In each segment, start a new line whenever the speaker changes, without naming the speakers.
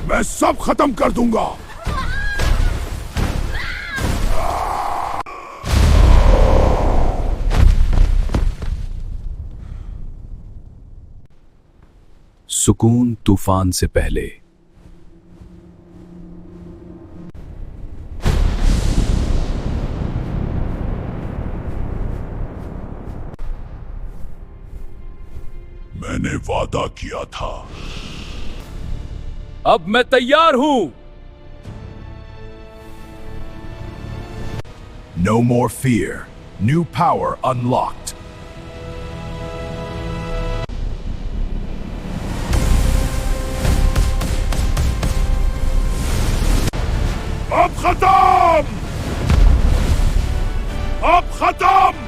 मैं सब खत्म कर दूंगा।
सुकून तूफान से पहले।
मैंने वादा किया था।
अब मैं तैयार हूं।
No more fear. New power unlocked. अब खत्म। अब खत्म।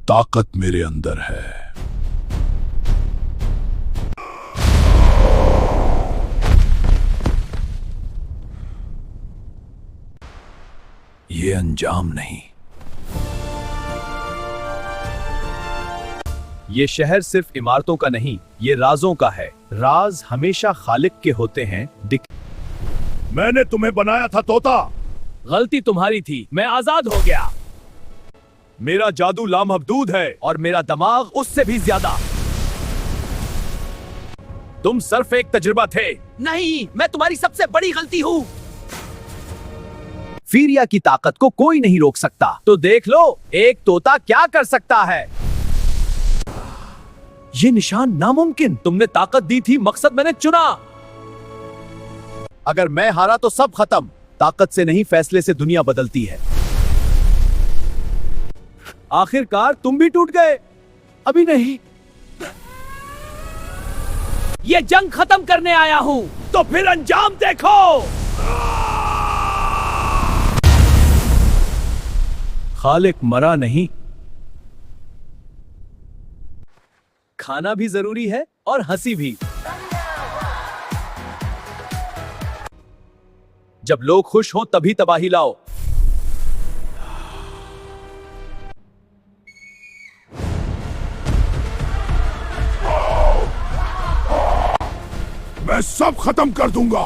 ताकत मेरे अंदर है।
ये अंजाम नहीं। ये शहर सिर्फ इमारतों का नहीं, ये राजों का है। राज हमेशा खालिक के होते हैं।
मैंने तुम्हें बनाया था तोता।
गलती तुम्हारी थी, मैं आजाद हो गया।
मेरा जादू लामहदूद है।
और मेरा दिमाग उससे भी ज्यादा। तुम सिर्फ एक तजुर्बा थे। नहीं, मैं तुम्हारी सबसे बड़ी गलती हूँ। फीरिया की ताकत को कोई नहीं रोक सकता। तो देख लो, एक तोता क्या कर सकता है। ये निशान नामुमकिन। तुमने ताकत दी थी, मकसद मैंने चुना। अगर मैं हारा तो सब खत्म। ताकत से नहीं, फैसले से दुनिया बदलती है। आखिरकार तुम भी टूट गए। अभी नहीं। ये जंग खत्म करने आया हूं। तो फिर अंजाम देखो। खालिक मरा नहीं। खाना भी जरूरी है और हंसी भी। जब लोग खुश हो तभी तबाही लाओ।
मैं सब खत्म कर दूंगा।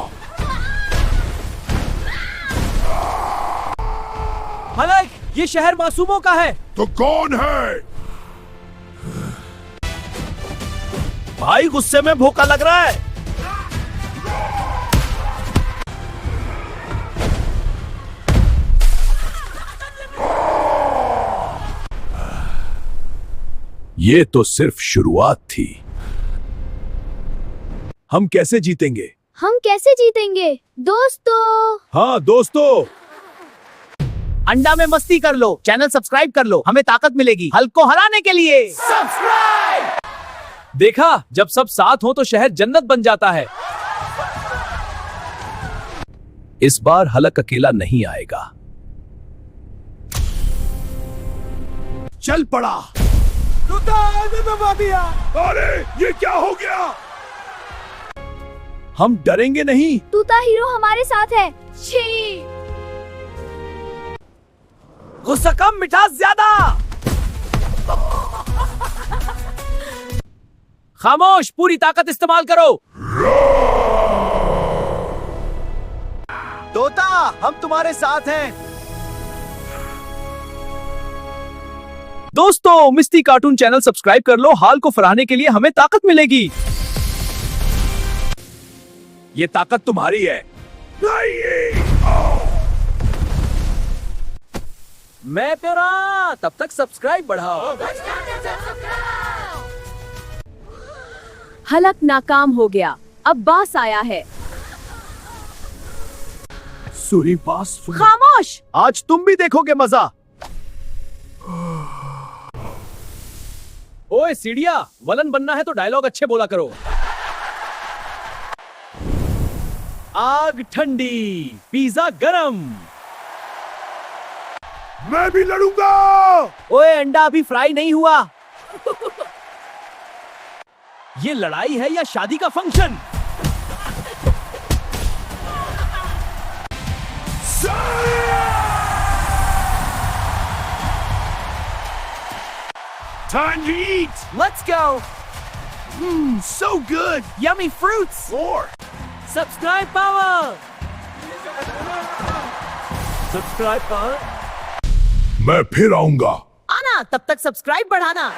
हालांकि ये शहर मासूमों का है।
तो कौन है?
भाई गुस्से में भूखा लग रहा है।
ये तो सिर्फ शुरुआत थी। हम कैसे जीतेंगे?
हम कैसे जीतेंगे दोस्तों?
हाँ दोस्तों।
अंडा में मस्ती कर लो, चैनल सब्सक्राइब कर लो, हमें ताकत मिलेगी हल्क को हराने के लिए। सब्सक्राइब। देखा, जब सब साथ हो तो शहर जन्नत बन जाता है। इस बार हल्क अकेला नहीं आएगा।
चल पड़ा। अरे ये क्या हो गया? हम डरेंगे नहीं।
तूता हीरो हमारे साथ है। छी।
गुस्सा कम, मिठास ज्यादा। खामोश, पूरी ताकत इस्तेमाल करो। तोता, हम तुम्हारे साथ हैं। दोस्तों, मिस्टी कार्टून चैनल सब्सक्राइब कर लो, हाल को फराने के लिए हमें ताकत मिलेगी। ये ताकत तुम्हारी है।
नहीं।
मैं तेरा। तब तक सब्सक्राइब बढ़ाओ।
हल्क नाकाम हो गया। अब बास आया है।
सूरी पास।
खामोश।
आज तुम भी देखोगे मजा। ओए सीढ़िया, वलन बनना है तो डायलॉग अच्छे बोला करो। आग ठंडी, पिज्जा गरम।
मैं भी लड़ूंगा।
ओए अंडा अभी फ्राई नहीं हुआ। ये लड़ाई है या शादी का function?
Time to eat.
Let's go.
So good!
Yummy fruits.
More!
Subscribe power. Subscribe power.
मैं फिर आऊंगा.
आना, तब तक सब्सक्राइब बढ़ाना.